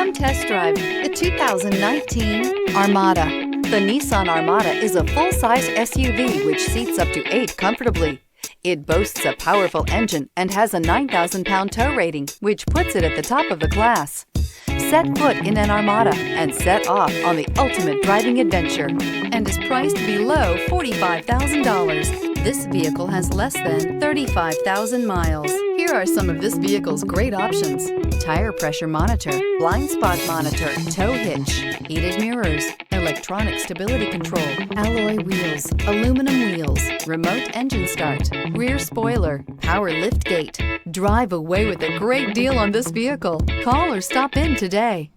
Come test drive the 2019 Armada. The Nissan Armada is a full-size SUV which seats up to 8 comfortably. It boasts a powerful engine and has a 9,000-pound tow rating, which puts it at the top of the class. Set foot in an Armada and set off on the ultimate driving adventure and is priced below $45,000. This vehicle has less than 35,000 miles. Here are some of this vehicle's great options: tire pressure monitor, blind spot monitor, tow hitch, heated mirrors, electronic stability control, alloy wheels, aluminum wheels, remote engine start, rear spoiler, power lift gate. Drive away with a great deal on this vehicle. Call or stop in today.